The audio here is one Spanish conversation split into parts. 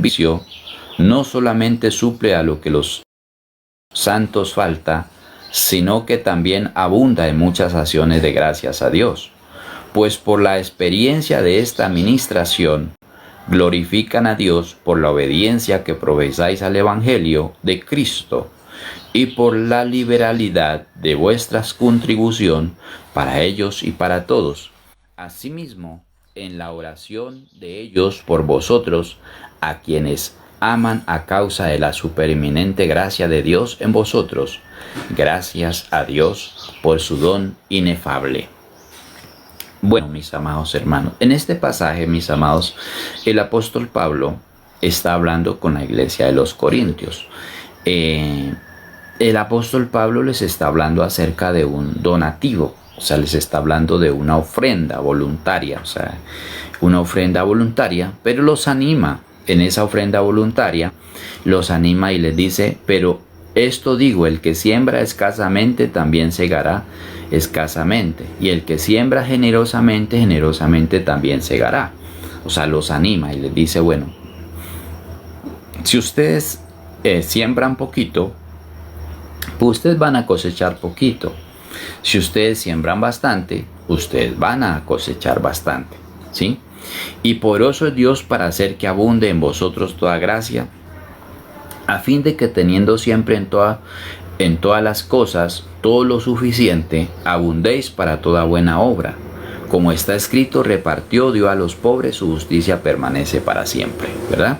servicio no solamente suple a lo que los santos falta, sino que también abunda en muchas acciones de gracias a Dios, pues por la experiencia de esta administración glorifican a Dios por la obediencia que profesáis al Evangelio de Cristo y por la liberalidad de vuestra contribución para ellos y para todos. Asimismo, en la oración de ellos por vosotros, a quienes aman a causa de la supereminente gracia de Dios en vosotros, gracias a Dios por su don inefable. Bueno, mis amados hermanos, en este pasaje, mis amados, el apóstol Pablo está hablando con la iglesia de los Corintios. El apóstol Pablo les está hablando acerca de un donativo, o sea, les está hablando de una ofrenda voluntaria, o sea, una ofrenda voluntaria, pero los anima en esa ofrenda voluntaria, los anima y les dice, pero esto digo, el que siembra escasamente también segará escasamente, y el que siembra generosamente, generosamente también segará. O sea, los anima y les dice, bueno, si ustedes siembran poquito, pues ustedes van a cosechar poquito. Si ustedes siembran bastante, ustedes van a cosechar bastante, ¿sí? Y poderoso es Dios para hacer que abunde en vosotros toda gracia, a fin de que teniendo siempre en todas las cosas todo lo suficiente, abundéis para toda buena obra. Como está escrito, repartió, dio a los pobres, su justicia permanece para siempre, ¿verdad?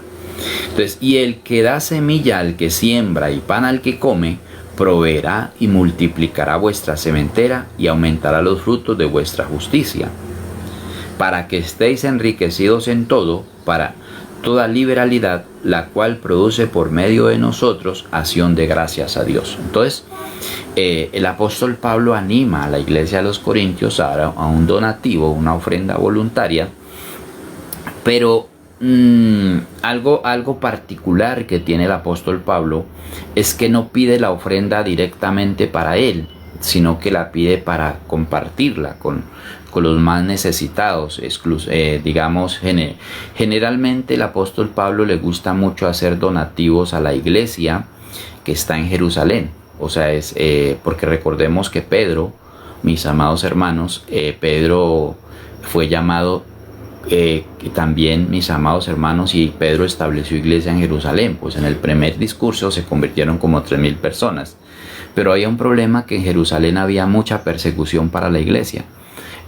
Entonces, y el que da semilla al que siembra y pan al que come, proveerá y multiplicará vuestra sementera y aumentará los frutos de vuestra justicia, para que estéis enriquecidos en todo, para toda liberalidad, la cual produce por medio de nosotros acción de gracias a Dios. Entonces, el apóstol Pablo anima a la iglesia de los Corintios a un donativo, una ofrenda voluntaria, pero algo particular que tiene el apóstol Pablo es que no pide la ofrenda directamente para él, sino que la pide para compartirla con los más necesitados. Digamos, generalmente el apóstol Pablo le gusta mucho hacer donativos a la iglesia que está en Jerusalén. O sea, porque recordemos que Pedro, mis amados hermanos, Pedro fue llamado también, mis amados hermanos, y Pedro estableció iglesia en Jerusalén. Pues en el primer discurso se convirtieron como 3,000 personas. Pero había un problema, que en Jerusalén había mucha persecución para la iglesia.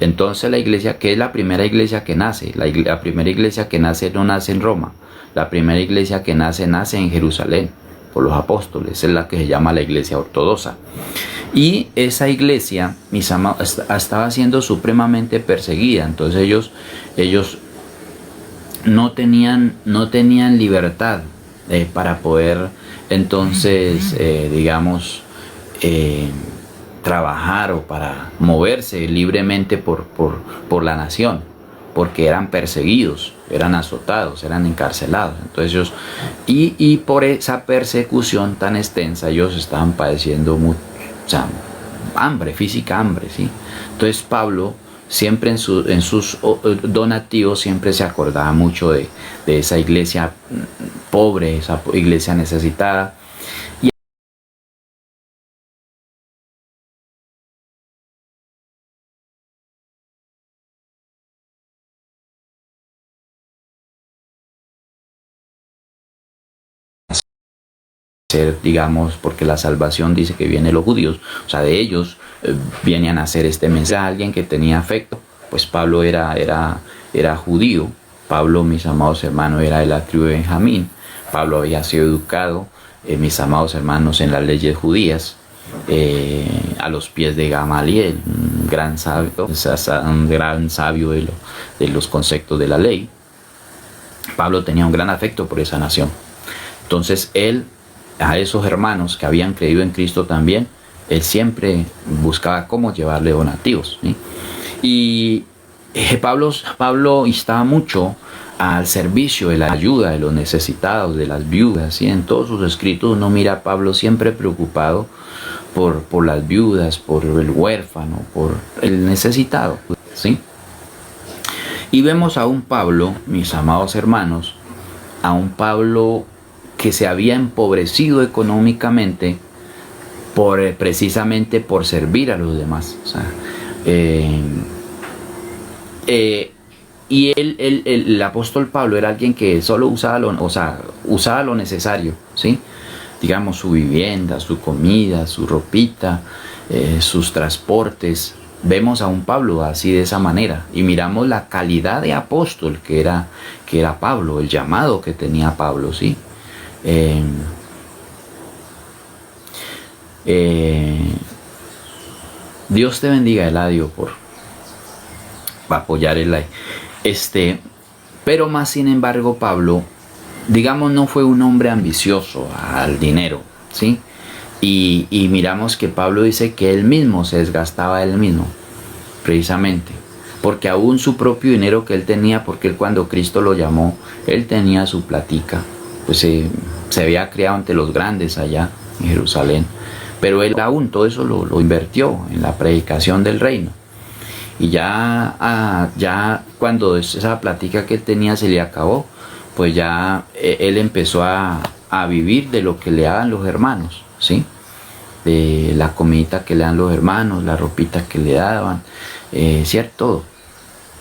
Entonces la iglesia, que es la primera iglesia que nace, la primera iglesia que nace no nace en Roma, la primera iglesia que nace en Jerusalén por los apóstoles, es la que se llama la iglesia ortodoxa. Y esa iglesia, mis amados, estaba siendo supremamente perseguida. Entonces ellos no tenían libertad para poder entonces digamos trabajar o para moverse libremente por la nación, porque eran perseguidos, eran azotados, eran encarcelados. Entonces ellos, y por esa persecución tan extensa, ellos estaban padeciendo mucha hambre, física hambre, ¿sí? Entonces Pablo siempre en sus donativos siempre se acordaba mucho de esa iglesia pobre, esa iglesia necesitada. Digamos, porque la salvación dice que viene de los judíos, o sea, de ellos viene a nacer este mensaje. Alguien que tenía afecto, pues Pablo era judío. Pablo, mis amados hermanos, era de la tribu de Benjamín. Pablo había sido educado, mis amados hermanos, en las leyes judías, a los pies de Gamaliel, un gran sabio de los conceptos de la ley. Pablo tenía un gran afecto por esa nación. Entonces él, a esos hermanos que habían creído en Cristo también, él siempre buscaba cómo llevarle donativos, ¿sí? Y Pablo instaba mucho al servicio, de la ayuda de los necesitados, de las viudas, ¿sí? En todos sus escritos uno mira a Pablo siempre preocupado por las viudas, por el huérfano, por el necesitado, ¿sí? Y vemos a un Pablo, mis amados hermanos, a un Pablo que se había empobrecido económicamente precisamente por servir a los demás. O sea, y el apóstol Pablo era alguien que solo usaba lo necesario, ¿sí? Digamos, su vivienda, su comida, su ropita, sus transportes. Vemos a un Pablo así, de esa manera, y miramos la calidad de apóstol que era Pablo, el llamado que tenía Pablo, ¿sí? Dios te bendiga, Eladio, por apoyar el like. Pero más sin embargo, Pablo, digamos, no fue un hombre ambicioso al dinero, ¿sí? Y miramos que Pablo dice que él mismo se desgastaba él mismo, precisamente, porque aún su propio dinero que él tenía, porque él, cuando Cristo lo llamó, él tenía su platica, pues se había criado ante los grandes allá en Jerusalén, pero él aún todo eso lo invirtió en la predicación del reino. Y ya cuando esa platica que él tenía se le acabó, pues ya él empezó a vivir de lo que le daban los hermanos, ¿sí? De la comidita que le dan los hermanos, la ropita que le daban, ¿cierto? Todo,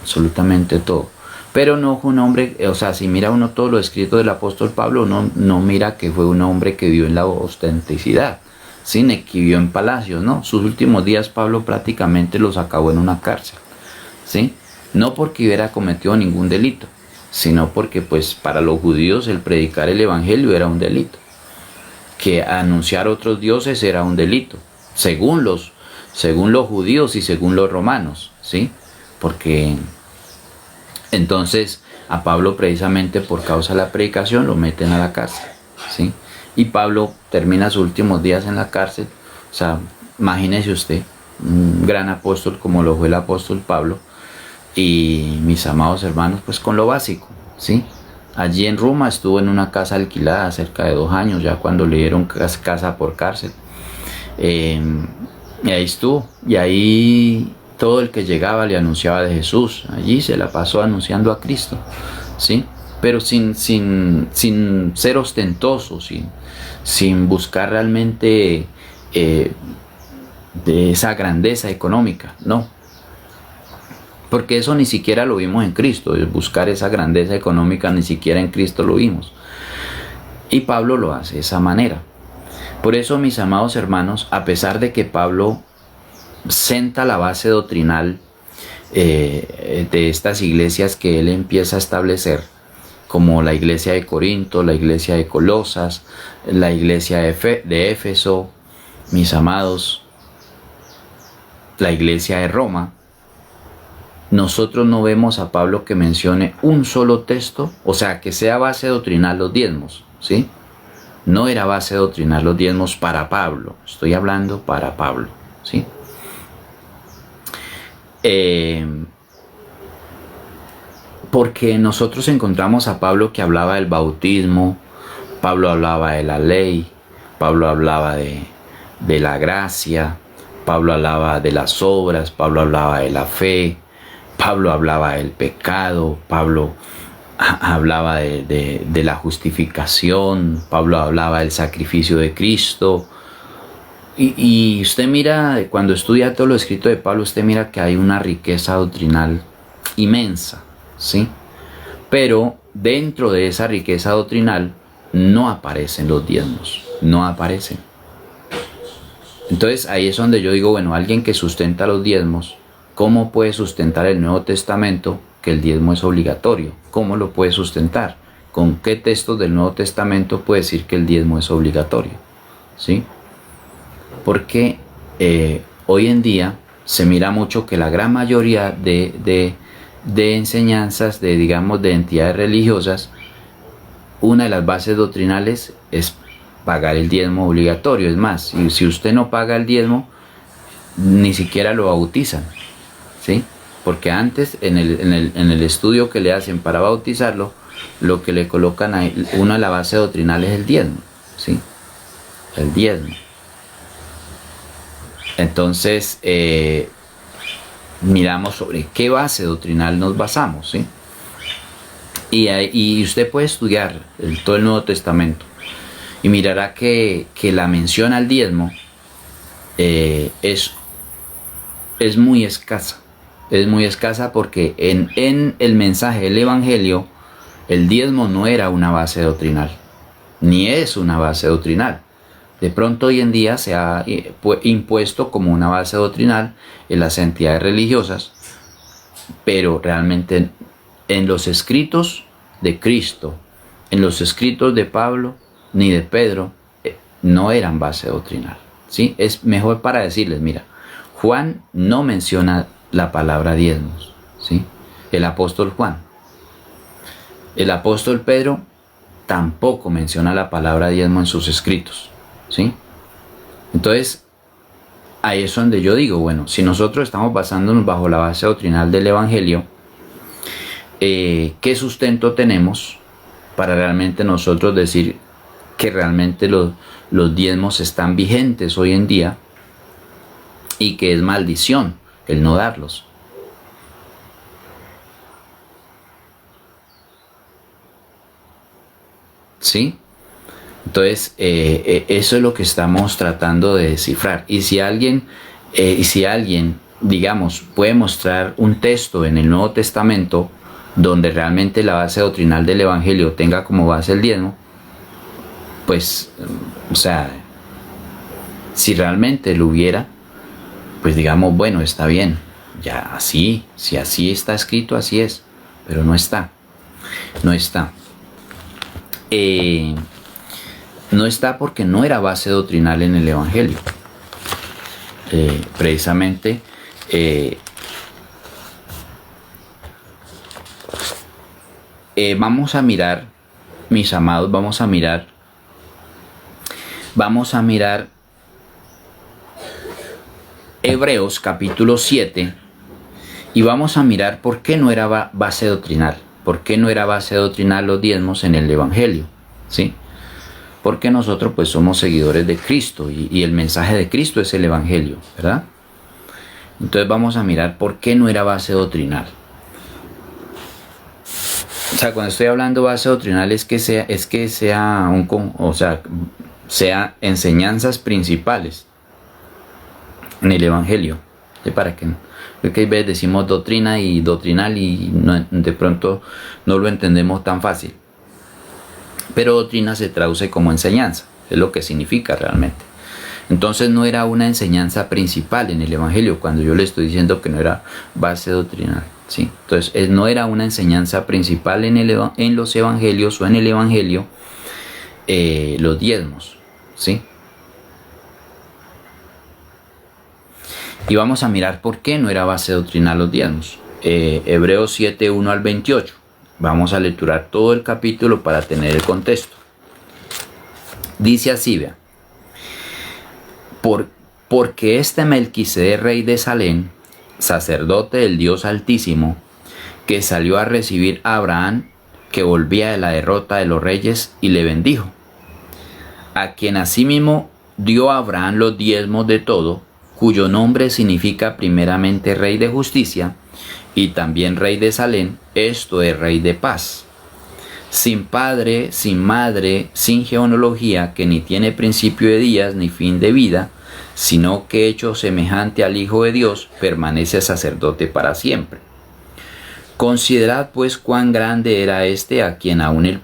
absolutamente todo. Pero no fue un hombre, o sea, si mira uno todo lo escrito del apóstol Pablo, no mira que fue un hombre que vivió en la ostentacidad, ¿sí? Ni que vivió en palacios, ¿no? Sus últimos días Pablo prácticamente los acabó en una cárcel, ¿sí? No porque hubiera cometido ningún delito, sino porque pues para los judíos el predicar el evangelio era un delito, que anunciar otros dioses era un delito, según los judíos y según los romanos, ¿sí? Porque entonces a Pablo, precisamente por causa de la predicación, lo meten a la cárcel, ¿sí? Y Pablo termina sus últimos días en la cárcel. O sea, imagínese usted, un gran apóstol como lo fue el apóstol Pablo, y mis amados hermanos, pues con lo básico, ¿sí? Allí en Roma estuvo en una casa alquilada cerca de 2 años, ya cuando le dieron casa por cárcel. Y ahí estuvo, y ahí todo el que llegaba le anunciaba de Jesús. Allí se la pasó anunciando a Cristo, ¿sí? Pero sin ser ostentoso, sin buscar realmente de esa grandeza económica, no. Porque eso ni siquiera lo vimos en Cristo, buscar esa grandeza económica ni siquiera en Cristo lo vimos. Y Pablo lo hace de esa manera. Por eso, mis amados hermanos, a pesar de que Pablo senta la base doctrinal de estas iglesias que él empieza a establecer, como la iglesia de Corinto, la iglesia de Colosas, la iglesia de Éfeso, mis amados, la iglesia de Roma, nosotros no vemos a Pablo que mencione un solo texto, o sea, que sea base doctrinal los diezmos, ¿sí? No era base doctrinal los diezmos para Pablo, estoy hablando para Pablo, ¿sí? Porque nosotros encontramos a Pablo que hablaba del bautismo, Pablo hablaba de la ley, Pablo hablaba de la gracia, Pablo hablaba de las obras, Pablo hablaba de la fe, Pablo hablaba del pecado, Pablo hablaba de la justificación, Pablo hablaba del sacrificio de Cristo. Y usted mira, cuando estudia todo lo escrito de Pablo, usted mira que hay una riqueza doctrinal inmensa, ¿sí? Pero dentro de esa riqueza doctrinal no aparecen los diezmos, no aparecen. Entonces ahí es donde yo digo, bueno, alguien que sustenta los diezmos, ¿cómo puede sustentar el Nuevo Testamento que el diezmo es obligatorio? ¿Cómo lo puede sustentar? ¿Con qué textos del Nuevo Testamento puede decir que el diezmo es obligatorio? ¿Sí? Porque hoy en día se mira mucho que la gran mayoría de enseñanzas, digamos, de entidades religiosas, una de las bases doctrinales es pagar el diezmo obligatorio. Es más, si usted no paga el diezmo, ni siquiera lo bautizan, ¿sí? Porque antes, en el estudio que le hacen para bautizarlo, lo que le colocan ahí, una de las bases doctrinales es el diezmo, ¿sí? El diezmo. Entonces, miramos sobre qué base doctrinal nos basamos, ¿sí? Y usted puede estudiar todo el Nuevo Testamento y mirará que la mención al diezmo es muy escasa. Es muy escasa porque en el mensaje del Evangelio el diezmo no era una base doctrinal, ni es una base doctrinal. De pronto hoy en día se ha impuesto como una base doctrinal en las entidades religiosas, pero realmente en los escritos de Cristo, en los escritos de Pablo ni de Pedro, no eran base doctrinal, ¿sí? Es mejor para decirles, mira, Juan no menciona la palabra diezmos, ¿sí? El apóstol Juan. El apóstol Pedro tampoco menciona la palabra diezmo en sus escritos, ¿sí? Entonces, ahí es donde yo digo, bueno, si nosotros estamos basándonos bajo la base doctrinal del Evangelio, ¿qué sustento tenemos para realmente nosotros decir que realmente los diezmos están vigentes hoy en día y que es maldición el no darlos? ¿Sí? Entonces, eso es lo que estamos tratando de descifrar. Y si alguien, digamos, puede mostrar un texto en el Nuevo Testamento donde realmente la base doctrinal del Evangelio tenga como base el diezmo, pues, o sea, si realmente lo hubiera, pues digamos, bueno, está bien, ya así, si así está escrito, así es, pero no está, no está. No está porque no era base doctrinal en el Evangelio. Precisamente, vamos a mirar, mis amados, vamos a mirar Hebreos capítulo 7 y vamos a mirar por qué no era base doctrinal. ¿Por qué no era base doctrinal los diezmos en el Evangelio? ¿Sí? Porque nosotros pues somos seguidores de Cristo y el mensaje de Cristo es el Evangelio, ¿verdad? Entonces vamos a mirar por qué no era base doctrinal. O sea, cuando estoy hablando base doctrinal es que sea enseñanzas principales en el Evangelio. ¿Sí? Para que porque a veces decimos doctrina y doctrinal y de pronto no lo entendemos tan fácil. Pero doctrina se traduce como enseñanza, es lo que significa realmente. Entonces no era una enseñanza principal en el Evangelio cuando yo le estoy diciendo que no era base doctrinal, ¿sí? Entonces no era una enseñanza principal en los Evangelios o en el Evangelio los diezmos, ¿sí? Y vamos a mirar por qué no era base doctrinal los diezmos. Hebreos 7, 1 al 28. Vamos a lecturar todo el capítulo para tener el contexto. Dice así, vea. Porque este Melquisedec, rey de Salem, sacerdote del Dios Altísimo, que salió a recibir a Abraham, que volvía de la derrota de los reyes, y le bendijo, a quien asimismo dio a Abraham los diezmos de todo, cuyo nombre significa primeramente rey de justicia, y también rey de Salem, esto es rey de paz. Sin padre, sin madre, sin genealogía, que ni tiene principio de días ni fin de vida, sino que hecho semejante al Hijo de Dios, permanece sacerdote para siempre. Considerad pues cuán grande era este a quien aún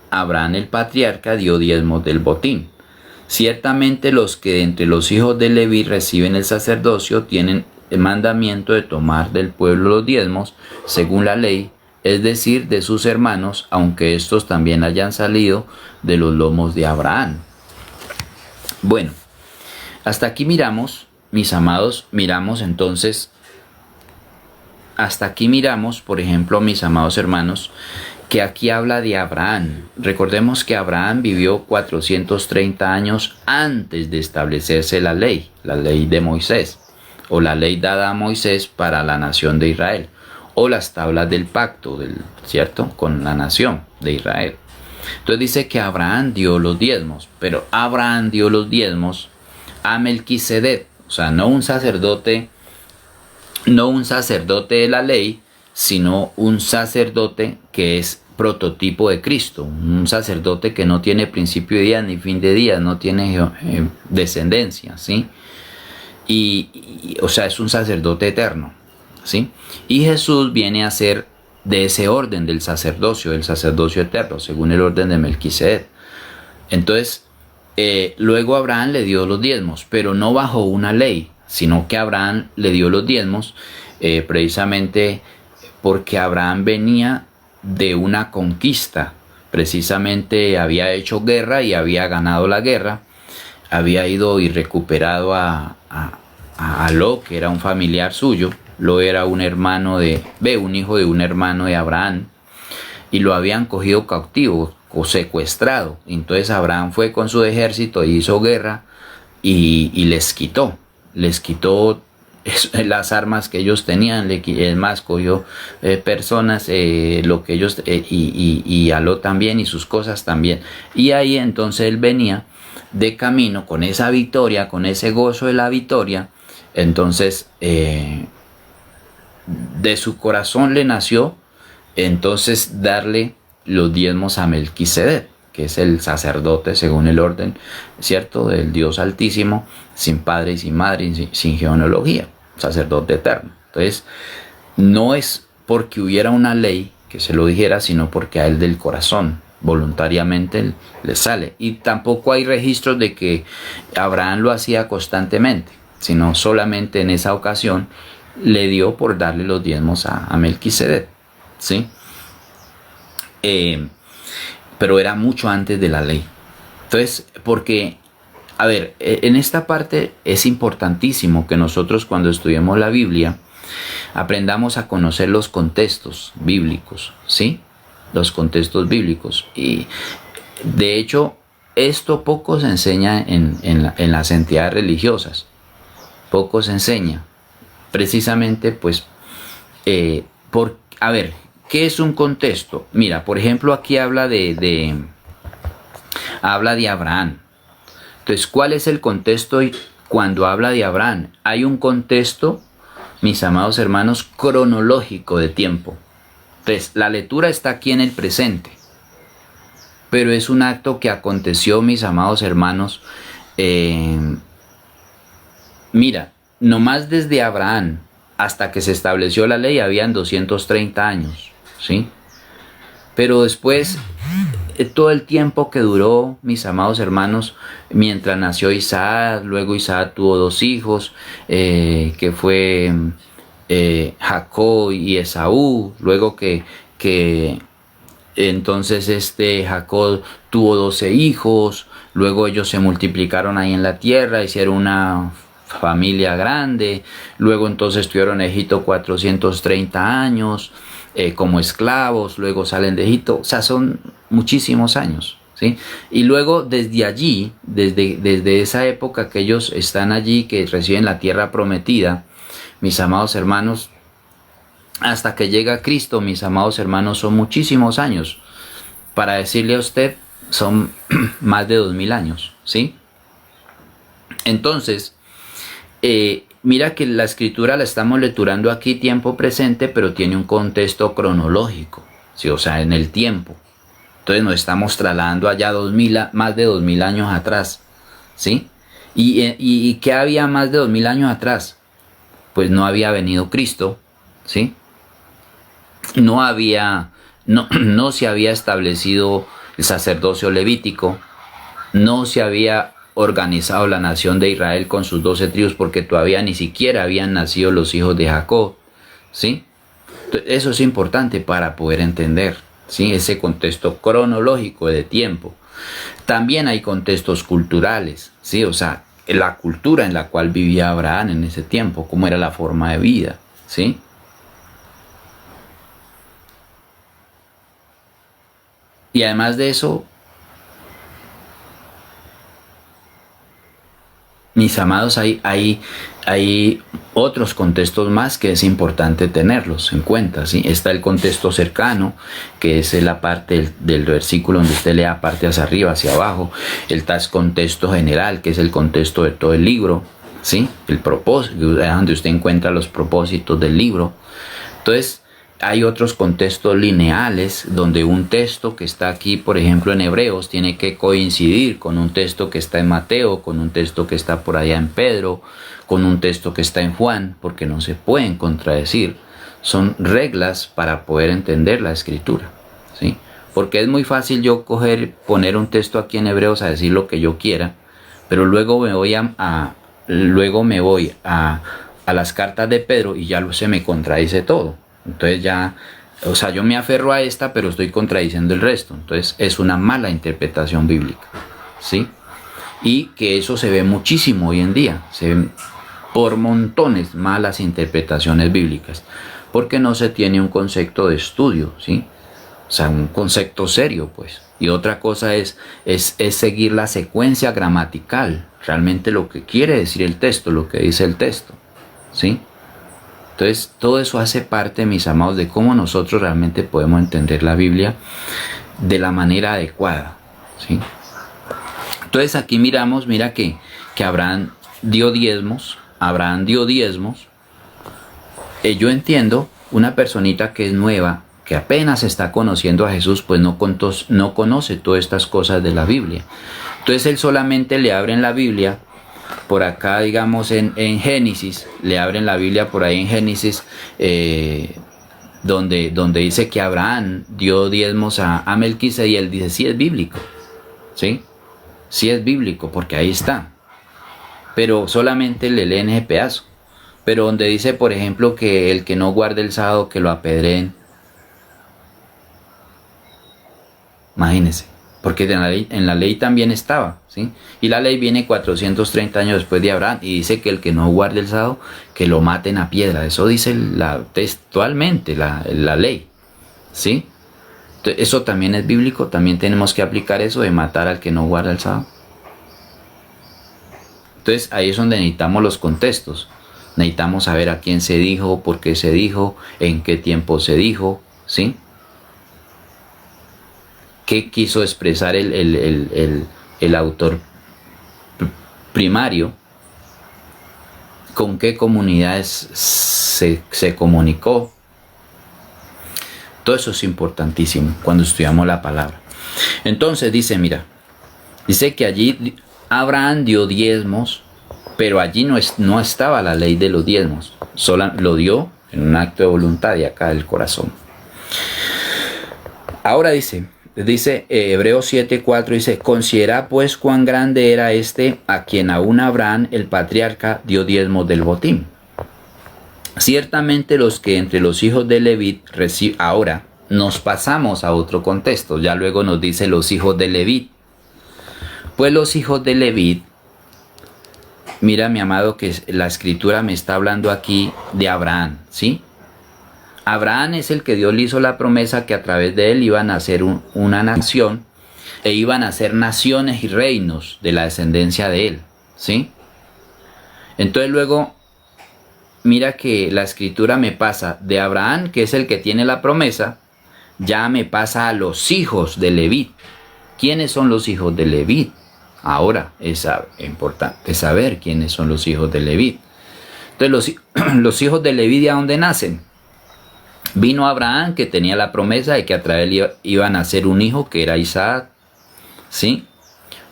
Abraham el patriarca dio diezmos del botín. Ciertamente los que de entre los hijos de Leví reciben el sacerdocio tienen el mandamiento de tomar del pueblo los diezmos según la ley, es decir, de sus hermanos, aunque estos también hayan salido de los lomos de Abraham. Bueno, hasta aquí miramos, mis amados, hasta aquí miramos, por ejemplo, mis amados hermanos, que aquí habla de Abraham. Recordemos que Abraham vivió 430 años antes de establecerse la ley de Moisés, o la ley dada a Moisés para la nación de Israel, o las tablas del pacto, ¿cierto?, con la nación de Israel. Entonces dice que Abraham dio los diezmos, pero Abraham dio los diezmos a Melquisedec, o sea, no un sacerdote de la ley, sino un sacerdote que es prototipo de Cristo, un sacerdote que no tiene principio de días ni fin de días, no tiene descendencia, ¿sí? O sea, es un sacerdote eterno, ¿sí? Y Jesús viene a ser de ese orden del sacerdocio eterno, según el orden de Melquisedec. Entonces, luego Abraham le dio los diezmos, pero no bajo una ley, sino que Abraham le dio los diezmos precisamente porque Abraham venía de una conquista, precisamente había hecho guerra y había ganado la guerra, había ido y recuperado a Lot, que era un familiar suyo. Lot era un hijo de un hermano de Abraham, y lo habían cogido cautivo o secuestrado. Entonces Abraham fue con su ejército y hizo guerra y les quitó las armas que ellos tenían. Es más, cogió personas, lo que ellos y a Lot también, y sus cosas también. Y ahí entonces él venía de camino con esa victoria, con ese gozo de la victoria. Entonces de su corazón le nació entonces darle los diezmos a Melquisedec, que es el sacerdote según el orden, ¿cierto?, del Dios Altísimo, sin padre y sin madre y sin genealogía, sacerdote eterno. Entonces, no es porque hubiera una ley que se lo dijera, sino porque a él del corazón voluntariamente le sale. Y tampoco hay registros de que Abraham lo hacía constantemente, sino solamente en esa ocasión le dio por darle los diezmos a Melquisedec, ¿sí? Pero era mucho antes de la ley. Entonces, porque, a ver, en esta parte es importantísimo que nosotros, cuando estudiemos la Biblia, aprendamos a conocer los contextos bíblicos, ¿sí? Los contextos bíblicos. Y de hecho, esto poco se enseña en las entidades religiosas. Poco se enseña. Precisamente, pues, a ver, ¿qué es un contexto? Mira, por ejemplo, aquí habla de Abraham. Entonces, ¿cuál es el contexto cuando habla de Abraham? Hay un contexto, mis amados hermanos, cronológico de tiempo. Entonces, la lectura está aquí en el presente, pero es un acto que aconteció, mis amados hermanos. Mira, nomás desde Abraham hasta que se estableció la ley habían 230 años, ¿sí? Pero después, todo el tiempo que duró, mis amados hermanos, mientras nació Isaac, luego Isaac tuvo 2 hijos, que fue Jacob y Esaú, luego que entonces Jacob tuvo 12 hijos, luego ellos se multiplicaron ahí en la tierra, hicieron una familia grande, luego entonces estuvieron en Egipto 430 años como esclavos, luego salen de Egipto, o sea, son muchísimos años, ¿sí? Y luego desde allí, desde esa época que ellos están allí, que reciben la tierra prometida, mis amados hermanos, hasta que llega Cristo, mis amados hermanos, son muchísimos años. Para decirle a usted, son más de 2000 años, ¿sí? Entonces, mira que la escritura la estamos lecturando aquí tiempo presente, pero tiene un contexto cronológico, ¿sí? O sea, en el tiempo. Entonces nos estamos trasladando allá más de 2000 años atrás, ¿sí? ¿Y qué había más de 2000 años atrás? Pues no había venido Cristo, ¿sí? No se había establecido el sacerdocio levítico, no se había organizado la nación de Israel con sus 12 tribus, porque todavía ni siquiera habían nacido los hijos de Jacob, ¿sí? Eso es importante para poder entender, ¿sí?, ese contexto cronológico de tiempo. También hay contextos culturales, ¿sí? O sea, la cultura en la cual vivía Abraham en ese tiempo, cómo era la forma de vida, ¿sí? Y además de eso, mis amados, hay otros contextos más que es importante tenerlos en cuenta, ¿sí? Está el contexto cercano, que es la parte del versículo donde usted lea parte hacia arriba, hacia abajo. Está el contexto general, que es el contexto de todo el libro, ¿sí? El propósito, donde usted encuentra los propósitos del libro. Entonces, hay otros contextos lineales donde un texto que está aquí, por ejemplo en Hebreos, tiene que coincidir con un texto que está en Mateo, con un texto que está por allá en Pedro, con un texto que está en Juan, porque no se pueden contradecir. Son reglas para poder entender la Escritura, ¿sí? Porque es muy fácil yo poner un texto aquí en Hebreos a decir lo que yo quiera, pero luego me voy a las cartas de Pedro y ya se me contradice todo. Entonces ya, o sea, yo me aferro a esta, pero estoy contradiciendo el resto. Entonces es una mala interpretación bíblica, ¿sí? Y que eso se ve muchísimo hoy en día. Se ven por montones malas interpretaciones bíblicas, porque no se tiene un concepto de estudio, ¿sí? O sea, un concepto serio, pues. Y otra cosa es seguir la secuencia gramatical, realmente lo que quiere decir el texto, lo que dice el texto, ¿sí? Entonces, todo eso hace parte, mis amados, de cómo nosotros realmente podemos entender la Biblia de la manera adecuada, ¿sí? Entonces, aquí mira que Abraham dio diezmos. Yo entiendo, una personita que es nueva, que apenas está conociendo a Jesús, pues no conoce todas estas cosas de la Biblia. Entonces, él solamente le abre en la Biblia, por acá, digamos, en Génesis, le abren la Biblia por ahí en Génesis, donde dice que Abraham dio diezmos a Melquisedec, y él dice, sí es bíblico, ¿sí? Sí es bíblico, porque ahí está. Pero solamente le leen ese pedazo. Pero donde dice, por ejemplo, que el que no guarde el sábado, que lo apedreen. Imagínense. Porque en la ley también estaba, ¿sí? Y la ley viene 430 años después de Abraham y dice que el que no guarde el sábado, que lo maten a piedra. Eso dice textualmente la ley, ¿sí? Entonces, eso también es bíblico, también tenemos que aplicar eso de matar al que no guarda el sábado. Entonces ahí es donde necesitamos los contextos. Necesitamos saber a quién se dijo, por qué se dijo, en qué tiempo se dijo, ¿sí? ¿Qué quiso expresar el autor primario? ¿Con qué comunidades se comunicó? Todo eso es importantísimo cuando estudiamos la palabra. Entonces dice, mira, dice que allí Abraham dio diezmos, pero allí no estaba la ley de los diezmos. Solo lo dio en un acto de voluntad de acá del corazón. Ahora dice Hebreos 7:4, dice, considera pues cuán grande era este a quien aún Abraham el patriarca dio diezmos del botín. Ciertamente los que entre los hijos de Leví ahora nos pasamos a otro contexto, ya luego nos dice los hijos de Leví. Pues los hijos de Leví, mira mi amado que la escritura me está hablando aquí de Abraham, ¿sí? Abraham es el que Dios le hizo la promesa que a través de él iban a ser una nación e iban a ser naciones y reinos de la descendencia de él, ¿sí? Entonces luego, mira que la escritura me pasa de Abraham, que es el que tiene la promesa, ya me pasa a los hijos de Leví. ¿Quiénes son los hijos de Leví? Ahora es importante saber quiénes son los hijos de Leví. Entonces los hijos de Leví, ¿de dónde nacen? Vino Abraham, que tenía la promesa de que a través de él iba a nacer un hijo, que era Isaac, ¿sí?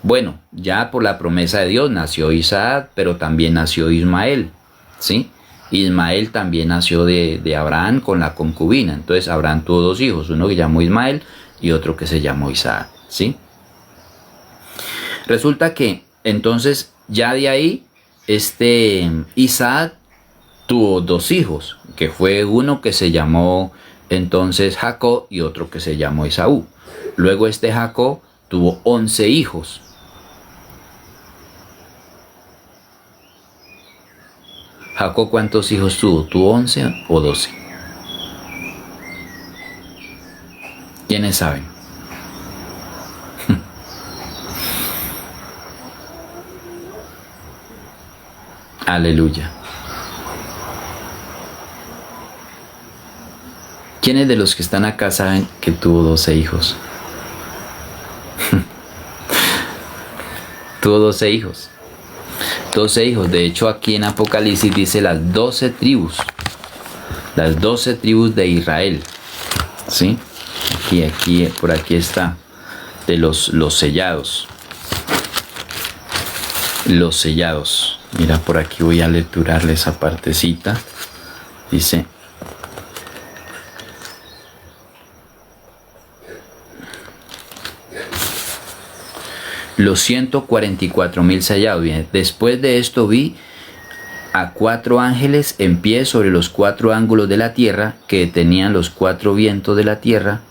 Bueno, ya por la promesa de Dios nació Isaac, pero también nació Ismael, ¿sí? Ismael también nació de Abraham con la concubina. Entonces Abraham tuvo dos hijos, uno que llamó Ismael y otro que se llamó Isaac, ¿sí? Resulta que entonces ya de ahí Isaac tuvo dos hijos, que fue uno que se llamó entonces Jacob y otro que se llamó Esaú. Luego Jacob tuvo 11 hijos. Jacob, ¿cuántos hijos tuvo? ¿Tuvo 11 o 12? ¿Quiénes saben? Aleluya. ¿Quiénes de los que están acá saben que tuvo 12 hijos? Tuvo 12 hijos. 12 hijos. De hecho, aquí en Apocalipsis dice las 12 tribus. Las 12 tribus de Israel. ¿Sí? Por aquí está. De los sellados. Los sellados. Mira, por aquí voy a lecturarle esa partecita. Dice: los 144,000 sellados. Bien, después de esto vi a 4 ángeles en pie sobre los 4 ángulos de la tierra, que tenían los 4 vientos de la tierra,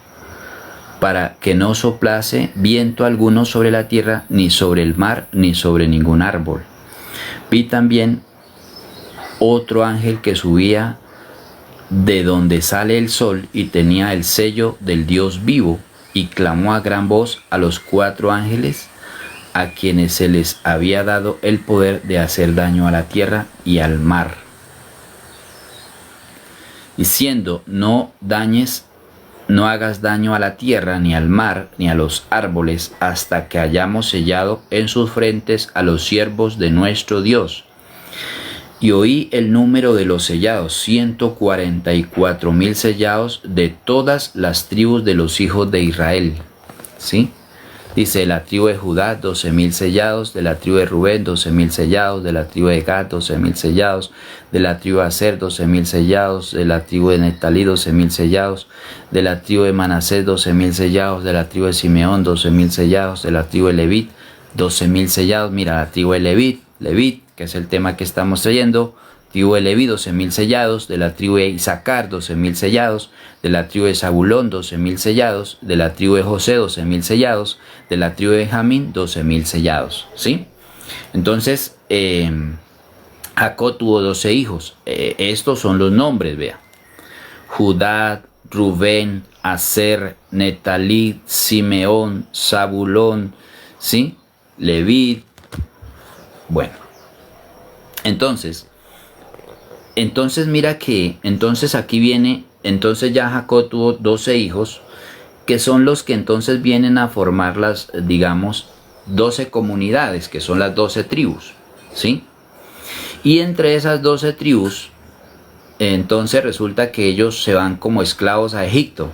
para que no soplase viento alguno sobre la tierra, ni sobre el mar, ni sobre ningún árbol. Vi también otro ángel que subía de donde sale el sol, y tenía el sello del Dios vivo, y clamó a gran voz a los 4 ángeles, a quienes se les había dado el poder de hacer daño a la tierra y al mar, diciendo: no hagas daño a la tierra, ni al mar, ni a los árboles, hasta que hayamos sellado en sus frentes a los siervos de nuestro Dios. Y oí el número de los sellados: 144,000 sellados, de todas las tribus de los hijos de Israel. ¿Sí? Dice: de la tribu de Judá, 12,000 sellados; de la tribu de Rubén, 12,000 sellados; de la tribu de Gad, 12,000 sellados; de la tribu de Aser, 12,000 sellados; de la tribu de Neftalí, 12,000 sellados; de la tribu de Manasés, 12,000 sellados; de la tribu de Simeón, 12,000 sellados; de la tribu de Levit, 12,000 sellados. Mira, la tribu de Levit, que es el tema que estamos trayendo. Tribu de Leví, 12,000 sellados; de la tribu de Isaacar, 12,000 sellados; de la tribu de Zabulón, 12,000 sellados; de la tribu de José, 12,000 sellados; de la tribu de Benjamín, 12,000 sellados. ¿Sí? Entonces, Jacob tuvo 12 hijos. Estos son los nombres, vea: Judá, Rubén, Aser, Neftalí, Simeón, Zabulón, ¿sí? Leví. Bueno, entonces mira que, entonces aquí viene, entonces ya Jacob tuvo 12 hijos, que son los que entonces vienen a formar las, digamos, 12 comunidades, que son las 12 tribus, ¿sí? Y entre esas 12 tribus, entonces resulta que ellos se van como esclavos a Egipto.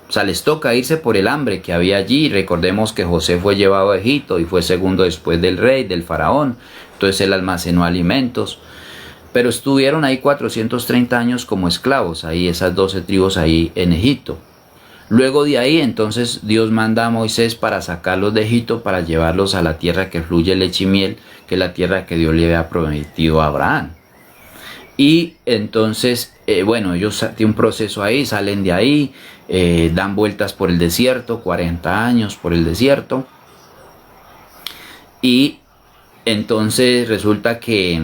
O sea, les toca irse por el hambre que había allí. Recordemos que José fue llevado a Egipto y fue segundo después del rey, del faraón. Entonces él almacenó alimentos. Pero estuvieron ahí 430 años como esclavos, ahí esas 12 tribus ahí en Egipto. Luego de ahí, entonces Dios manda a Moisés para sacarlos de Egipto, para llevarlos a la tierra que fluye leche y miel, que es la tierra que Dios le había prometido a Abraham. Y entonces, bueno, ellos tienen un proceso ahí, salen de ahí, dan vueltas por el desierto, 40 años por el desierto. Y entonces resulta que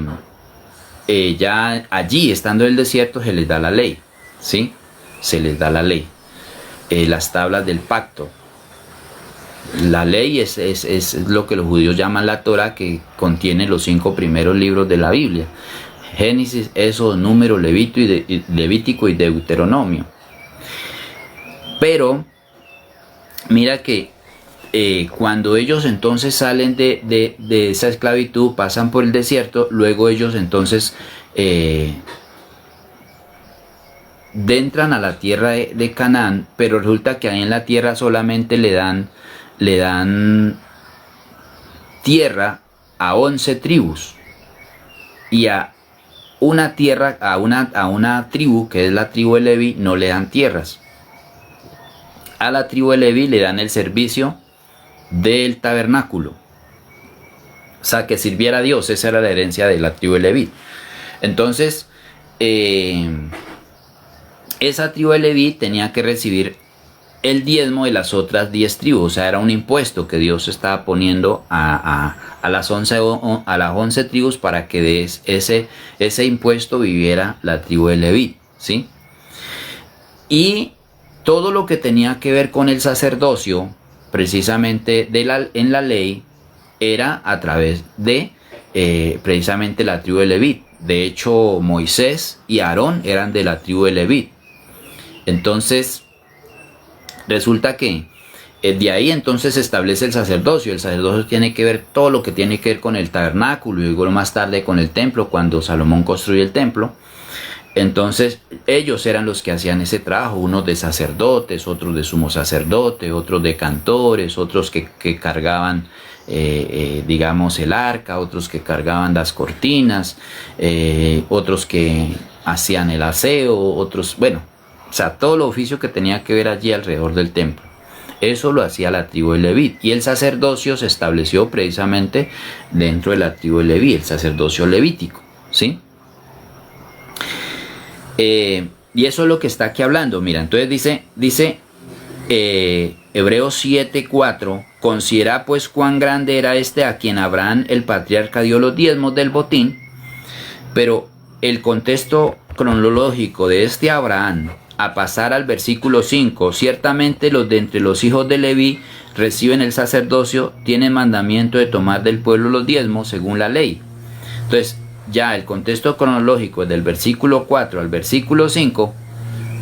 ya allí, estando en el desierto, se les da la ley, ¿sí? Se les da la ley, las tablas del pacto. La ley es lo que los judíos llaman la Torá, que contiene los 5 primeros libros de la Biblia: Génesis, Éxodo, Número, Levítico y Deuteronomio. Pero mira que cuando ellos entonces salen de esa esclavitud, pasan por el desierto, luego ellos entonces entran a la tierra de Canaán, pero resulta que ahí en la tierra solamente le dan tierra a 11 tribus, y a una tierra, a una tribu, que es la tribu de Leví, no le dan tierras. A la tribu de Leví le dan el servicio del tabernáculo, o sea, que sirviera a Dios. Esa era la herencia de la tribu de Leví. Entonces esa tribu de Leví tenía que recibir el diezmo de las otras 10 tribus, o sea, era un impuesto que Dios estaba poniendo a las 11 tribus, para que de ese impuesto viviera la tribu de Leví, ¿sí? Y todo lo que tenía que ver con el sacerdocio, precisamente en la ley, era a través de precisamente la tribu de Leví. De hecho, Moisés y Aarón eran de la tribu de Leví. Entonces resulta que de ahí entonces se establece el sacerdocio. El sacerdocio tiene que ver todo lo que tiene que ver con el tabernáculo, y luego más tarde con el templo, cuando Salomón construye el templo. Entonces ellos eran los que hacían ese trabajo, unos de sacerdotes, otros de sumo sacerdote, otros de cantores, otros que cargaban digamos el arca, otros que cargaban las cortinas, otros que hacían el aseo, otros, bueno, o sea, todo el oficio que tenía que ver allí alrededor del templo. Eso lo hacía la tribu de Leví, y el sacerdocio se estableció precisamente dentro de la tribu de Leví, el sacerdocio levítico, ¿sí? Y eso es lo que está aquí hablando. Mira, entonces dice Hebreos 7:4, considera pues cuán grande era este a quien Abraham el patriarca dio los diezmos del botín. Pero el contexto cronológico de este Abraham, a pasar al versículo 5, ciertamente los de entre los hijos de Leví reciben el sacerdocio, tienen mandamiento de tomar del pueblo los diezmos según la ley. Entonces, ya el contexto cronológico del versículo 4 al versículo 5,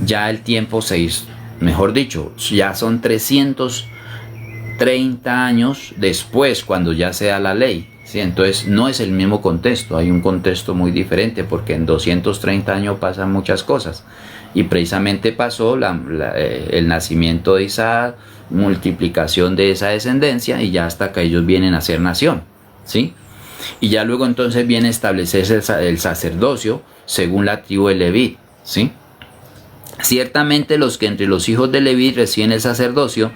ya el tiempo se hizo, mejor dicho, ya son 330 años después cuando ya se da la ley, ¿sí? Entonces no es el mismo contexto, hay un contexto muy diferente, porque en 230 años pasan muchas cosas, y precisamente pasó el nacimiento de Isaac, multiplicación de esa descendencia, y ya hasta que ellos vienen a ser nación, ¿sí? Y ya luego entonces viene a establecerse el sacerdocio según la tribu de Leví, ¿sí? Ciertamente los que entre los hijos de Leví reciben el sacerdocio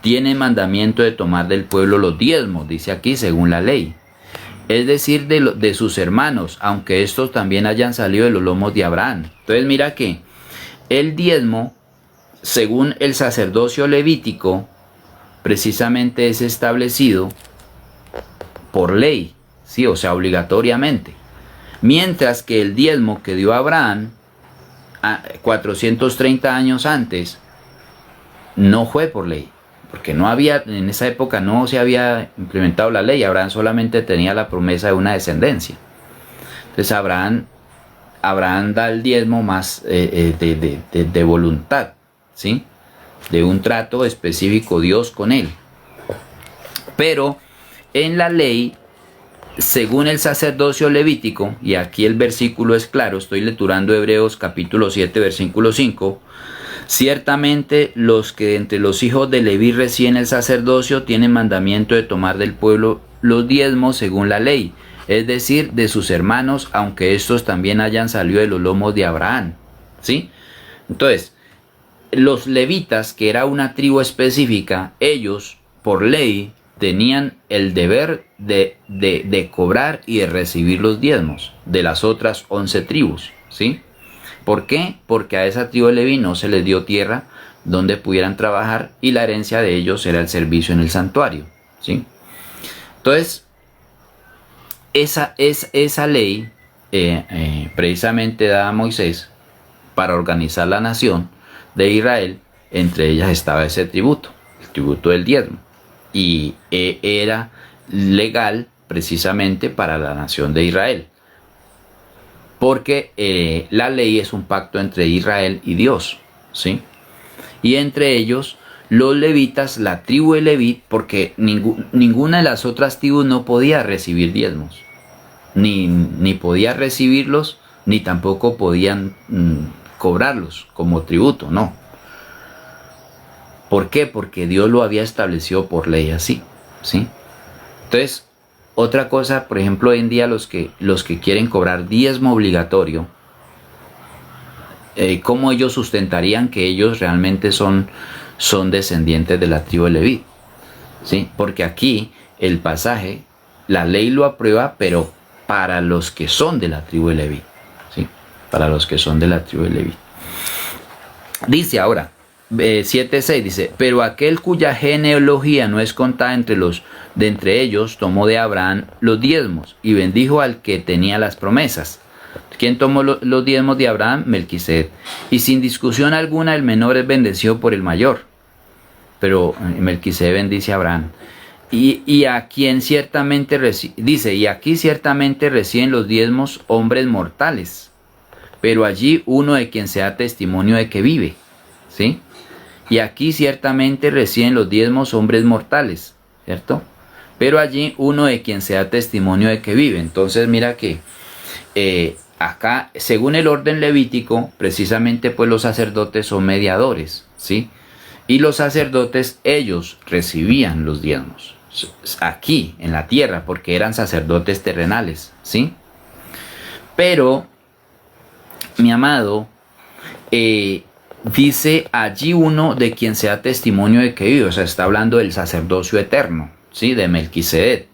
tienen mandamiento de tomar del pueblo los diezmos, dice aquí, según la ley. Es decir, de sus hermanos, aunque estos también hayan salido de los lomos de Abraham. Entonces mira que el diezmo, según el sacerdocio levítico, precisamente es establecido por ley, ¿sí? O sea, obligatoriamente. Mientras que el diezmo que dio Abraham 430 años antes no fue por ley, porque no había, en esa época no se había implementado la ley. Abraham solamente tenía la promesa de una descendencia. Entonces Abraham da el diezmo más de voluntad, ¿sí? De un trato específico Dios con él. Pero en la ley, según el sacerdocio levítico, y aquí el versículo es claro, estoy lecturando Hebreos capítulo 7, versículo 5, ciertamente los que entre los hijos de Leví reciben el sacerdocio tienen mandamiento de tomar del pueblo los diezmos según la ley, es decir, de sus hermanos, aunque estos también hayan salido de los lomos de Abraham, ¿sí? Entonces, los levitas, que era una tribu específica, ellos, por ley, tenían el deber de cobrar y de recibir los diezmos de las otras 11 tribus, ¿sí? ¿Por qué? Porque a esa tribu de Leví no se les dio tierra donde pudieran trabajar, y la herencia de ellos era el servicio en el santuario, ¿sí? Entonces, esa ley precisamente dada a Moisés para organizar la nación de Israel. Entre ellas estaba ese tributo, el tributo del diezmo, y era legal precisamente para la nación de Israel, porque la ley es un pacto entre Israel y Dios, ¿sí? Y entre ellos los levitas, la tribu de Leví, porque ninguna de las otras tribus no podía recibir diezmos, ni podía recibirlos, ni tampoco podían cobrarlos como tributo, no. ¿Por qué? Porque Dios lo había establecido por ley así, ¿sí? Entonces, otra cosa, por ejemplo, hoy en día los que quieren cobrar diezmo obligatorio, ¿cómo ellos sustentarían que ellos realmente son descendientes de la tribu de Leví? ¿Sí? Porque aquí el pasaje, la ley lo aprueba, pero para los que son de la tribu de Leví, ¿sí? Para los que son de la tribu de Leví. Dice ahora, 7:6 dice, pero aquel cuya genealogía no es contada entre ellos, tomó de Abraham los diezmos y bendijo al que tenía las promesas. ¿Quién tomó los diezmos de Abraham? Melquisedec. Y sin discusión alguna el menor es bendecido por el mayor. Pero Melquisedec bendice a Abraham. Y a quien ciertamente dice, y aquí ciertamente reciben los diezmos hombres mortales, pero allí uno de quien se da testimonio de que vive, ¿sí? Y aquí ciertamente reciben los diezmos hombres mortales, ¿cierto? Pero allí uno de quien se da testimonio de que vive. Entonces mira que acá, según el orden levítico, precisamente pues los sacerdotes son mediadores, ¿sí? Y los sacerdotes, ellos recibían los diezmos aquí en la tierra porque eran sacerdotes terrenales, ¿sí? Pero, mi amado, dice allí uno de quien sea testimonio de que vive, o sea, está hablando del sacerdocio eterno, ¿sí? De Melquisedec.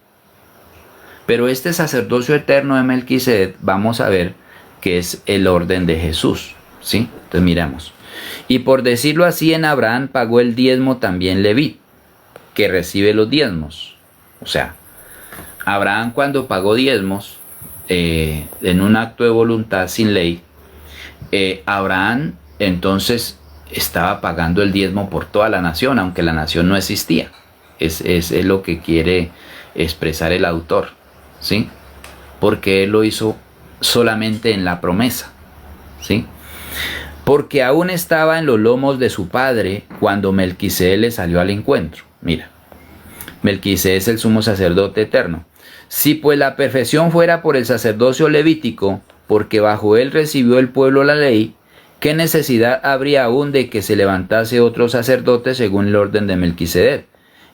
Pero este sacerdocio eterno de Melquisedec, vamos a ver que es el orden de Jesús, ¿sí? Entonces miramos. Y por decirlo así, en Abraham pagó el diezmo también Leví, que recibe los diezmos. O sea, Abraham cuando pagó diezmos, en un acto de voluntad sin ley, Abraham entonces estaba pagando el diezmo por toda la nación, aunque la nación no existía. Es lo que quiere expresar el autor, ¿sí? Porque él lo hizo solamente en la promesa, ¿sí? Porque aún estaba en los lomos de su padre cuando Melquisedec le salió al encuentro. Mira, Melquisedec es el sumo sacerdote eterno. Si pues la perfección fuera por el sacerdocio levítico, porque bajo él recibió el pueblo la ley, ¿qué necesidad habría aún de que se levantase otro sacerdote según el orden de Melquisedec,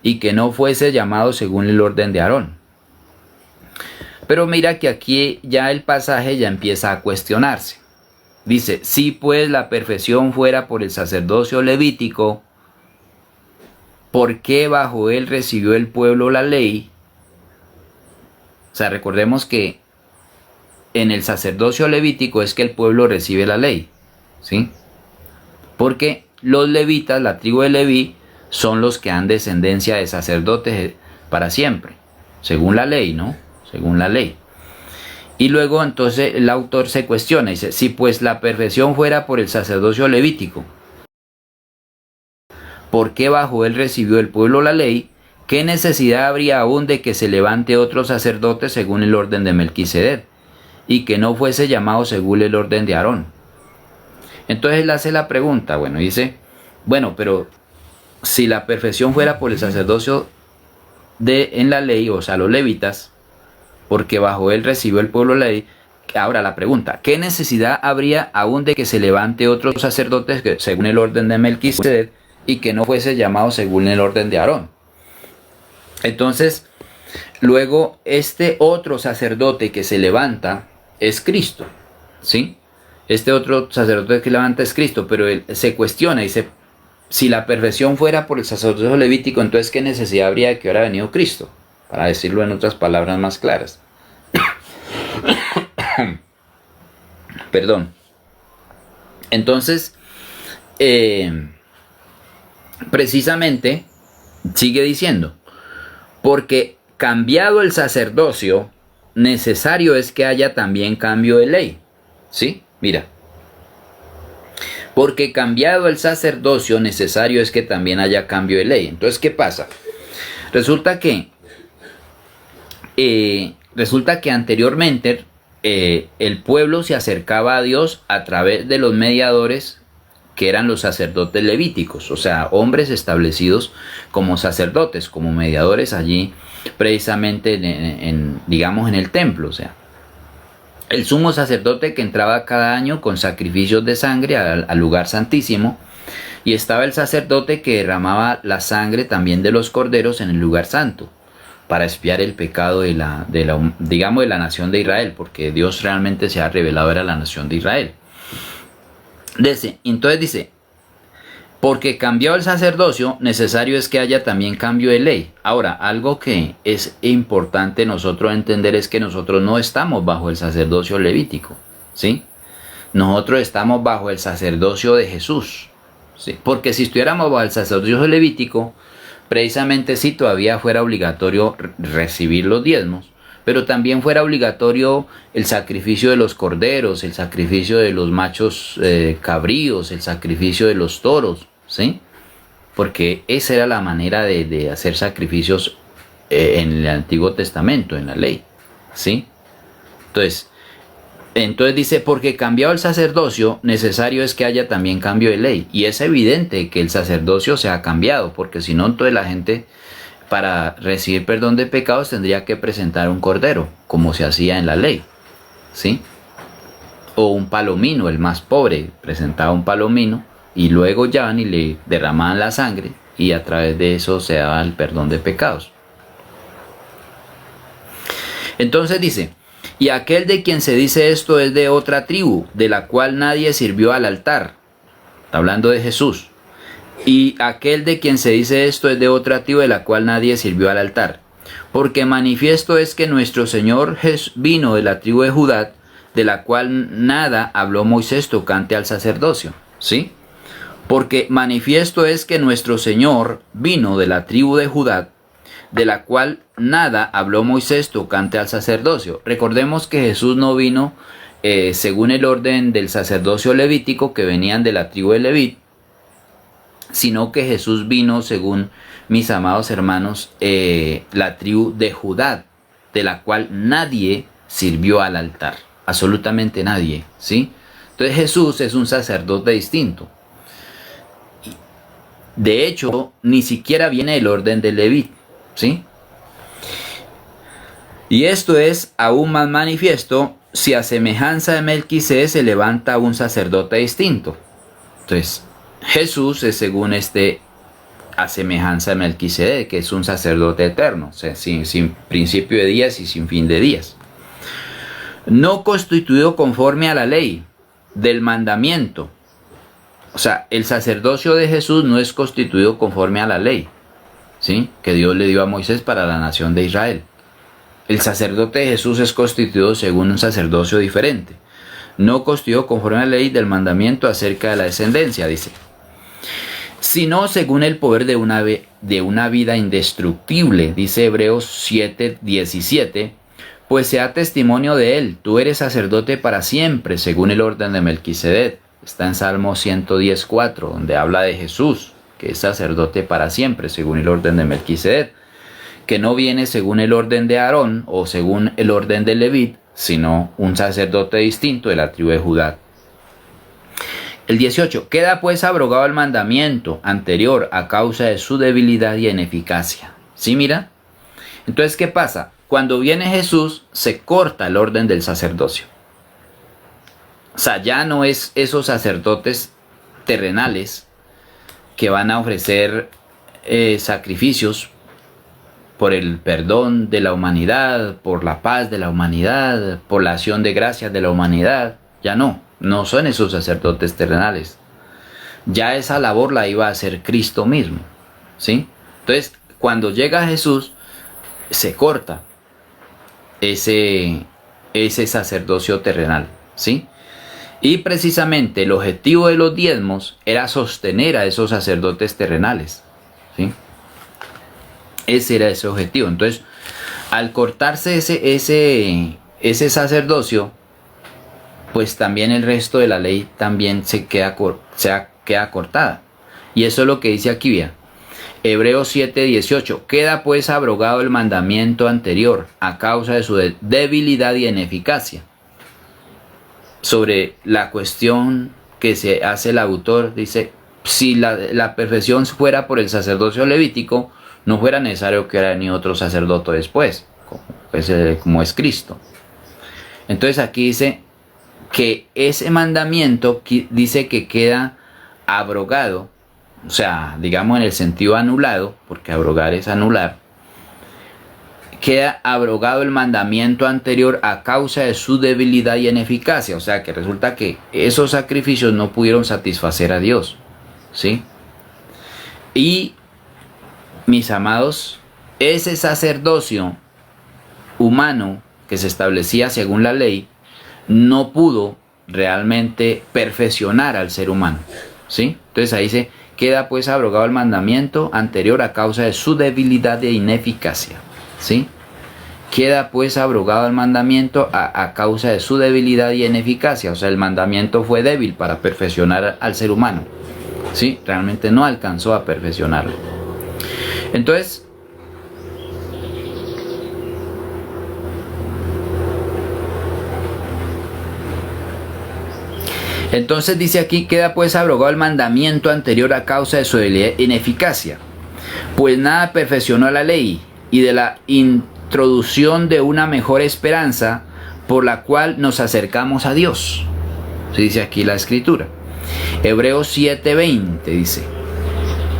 y que no fuese llamado según el orden de Aarón? Pero mira que aquí ya el pasaje ya empieza a cuestionarse. Dice, si pues la perfección fuera por el sacerdocio levítico, ¿por qué bajo él recibió el pueblo la ley? O sea, recordemos que en el sacerdocio levítico es que el pueblo recibe la ley, ¿sí? Porque los levitas, la tribu de Leví, son los que han descendencia de sacerdotes para siempre, según la ley, ¿no? Según la ley. Y luego entonces el autor se cuestiona y dice, si pues la perfección fuera por el sacerdocio levítico, ¿por qué bajo él recibió el pueblo la ley? ¿Qué necesidad habría aún de que se levante otro sacerdote según el orden de Melquisedec, y que no fuese llamado según el orden de Aarón? Entonces él hace la pregunta, bueno, dice, bueno, pero si la perfección fuera por el sacerdocio en la ley, o sea, los levitas, porque bajo él recibió el pueblo la ley, ahora la pregunta, ¿qué necesidad habría aún de que se levante otro sacerdote según el orden de Melquisedec y que no fuese llamado según el orden de Aarón? Entonces, luego este otro sacerdote que se levanta es Cristo, ¿sí? Este otro sacerdote que levanta es Cristo, pero él se cuestiona y dice, si la perfección fuera por el sacerdocio levítico, entonces ¿qué necesidad habría de que hubiera venido Cristo? Para decirlo en otras palabras más claras. Perdón. Entonces, precisamente, sigue diciendo, porque cambiado el sacerdocio, necesario es que haya también cambio de ley. ¿Sí? Mira. Porque cambiado el sacerdocio, necesario es que también haya cambio de ley. Entonces, ¿qué pasa? Resulta que anteriormente el pueblo se acercaba a Dios a través de los mediadores que eran los sacerdotes levíticos, o sea, hombres establecidos como sacerdotes, como mediadores allí precisamente digamos en el templo. O sea, el sumo sacerdote que entraba cada año con sacrificios de sangre al lugar santísimo, y estaba el sacerdote que derramaba la sangre también de los corderos en el lugar santo para expiar el pecado de la nación de Israel, porque Dios realmente se ha revelado a la nación de Israel. Entonces dice, porque cambiado el sacerdocio, necesario es que haya también cambio de ley. Ahora, algo que es importante nosotros entender es que nosotros no estamos bajo el sacerdocio levítico, ¿sí? Nosotros estamos bajo el sacerdocio de Jesús, ¿sí? Porque si estuviéramos bajo el sacerdocio levítico, precisamente sí todavía fuera obligatorio recibir los diezmos, pero también fuera obligatorio el sacrificio de los corderos, el sacrificio de los machos cabríos, el sacrificio de los toros, ¿sí? Porque esa era la manera de hacer sacrificios en el Antiguo Testamento, en la ley, ¿sí? Entonces dice, porque cambiado el sacerdocio, necesario es que haya también cambio de ley. Y es evidente que el sacerdocio se ha cambiado, porque si no, entonces la gente, para recibir perdón de pecados, tendría que presentar un cordero, como se hacía en la ley, ¿sí? O un palomino, el más pobre presentaba un palomino y luego ya van y le derramaban la sangre y a través de eso se daba el perdón de pecados. Entonces dice, y aquel de quien se dice esto es de otra tribu, de la cual nadie sirvió al altar. Está hablando de Jesús. Y aquel de quien se dice esto es de otra tribu, de la cual nadie sirvió al altar. Porque manifiesto es que nuestro Señor vino de la tribu de Judá, de la cual nada habló Moisés tocante al sacerdocio. ¿Sí? Porque manifiesto es que nuestro Señor vino de la tribu de Judá, de la cual nada habló Moisés tocante al sacerdocio. Recordemos que Jesús no vino según el orden del sacerdocio levítico, que venían de la tribu de Leví, sino que Jesús vino, según mis amados hermanos, la tribu de Judá, de la cual nadie sirvió al altar, absolutamente nadie, ¿sí? Entonces Jesús es un sacerdote distinto. De hecho, ni siquiera viene el orden de Leví, ¿sí? Y esto es aún más manifiesto si a semejanza de Melquisedec se levanta un sacerdote distinto. Entonces, Jesús es según a semejanza de Melquisedec, que es un sacerdote eterno, o sea, sin principio de días y sin fin de días. No constituido conforme a la ley del mandamiento. O sea, el sacerdocio de Jesús no es constituido conforme a la ley, ¿sí?, que Dios le dio a Moisés para la nación de Israel. El sacerdote de Jesús es constituido según un sacerdocio diferente. No constituido conforme a la ley del mandamiento acerca de la descendencia, dice, sino según el poder de una vida indestructible, dice Hebreos 7:17, pues sea testimonio de él, tú eres sacerdote para siempre, según el orden de Melquisedec. Está en Salmo 110:4, donde habla de Jesús, que es sacerdote para siempre, según el orden de Melquisedec, que no viene según el orden de Aarón o según el orden de Leví, sino un sacerdote distinto de la tribu de Judá. El 18. Queda pues abrogado el mandamiento anterior a causa de su debilidad y ineficacia. ¿Sí, mira? Entonces, ¿qué pasa? Cuando viene Jesús, se corta el orden del sacerdocio. O sea, ya no es esos sacerdotes terrenales que van a ofrecer sacrificios por el perdón de la humanidad, por la paz de la humanidad, por la acción de gracias de la humanidad. Ya no son esos sacerdotes terrenales. Ya esa labor la iba a hacer Cristo mismo, ¿sí? Entonces, cuando llega Jesús, se corta ese sacerdocio terrenal, ¿sí? Y precisamente el objetivo de los diezmos era sostener a esos sacerdotes terrenales, ¿sí? Ese era ese objetivo. Entonces, al cortarse ese sacerdocio, pues también el resto de la ley también se queda cortada. Y eso es lo que dice aquí, vea. Hebreos 7:18. Queda pues abrogado el mandamiento anterior a causa de su debilidad y ineficacia. Sobre la cuestión que se hace el autor, dice, si la perfección fuera por el sacerdocio levítico, no fuera necesario que hubiera ni otro sacerdote después, como es Cristo. Entonces aquí dice que ese mandamiento dice que queda abrogado, o sea, digamos en el sentido anulado, porque abrogar es anular, queda abrogado el mandamiento anterior a causa de su debilidad y ineficacia. O sea, que resulta que esos sacrificios no pudieron satisfacer a Dios, ¿sí? Y, mis amados, ese sacerdocio humano que se establecía según la ley no pudo realmente perfeccionar al ser humano, ¿sí? Entonces ahí dice, queda pues abrogado el mandamiento anterior a causa de su debilidad e ineficacia, ¿sí? Queda pues abrogado el mandamiento a causa de su debilidad y ineficacia. O sea, el mandamiento fue débil para perfeccionar al ser humano, ¿sí? Realmente no alcanzó a perfeccionarlo. Entonces, dice aquí, queda pues abrogado el mandamiento anterior a causa de su debilidad e ineficacia, pues nada perfeccionó la ley, y de la introducción de una mejor esperanza por la cual nos acercamos a Dios. Dice aquí la escritura. Hebreos 7:20 dice: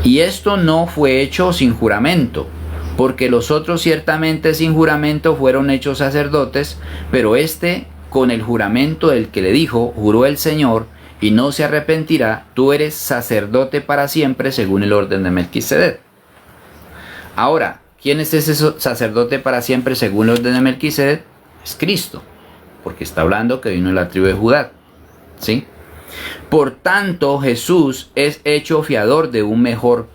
y esto no fue hecho sin juramento, porque los otros ciertamente sin juramento fueron hechos sacerdotes, pero este con el juramento del que le dijo, juró el Señor, y no se arrepentirá, tú eres sacerdote para siempre según el orden de Melquisedec. Ahora, ¿quién es ese sacerdote para siempre según el orden de Melquisedec? Es Cristo, porque está hablando que vino de la tribu de Judá, ¿sí? Por tanto, Jesús es hecho fiador de un mejor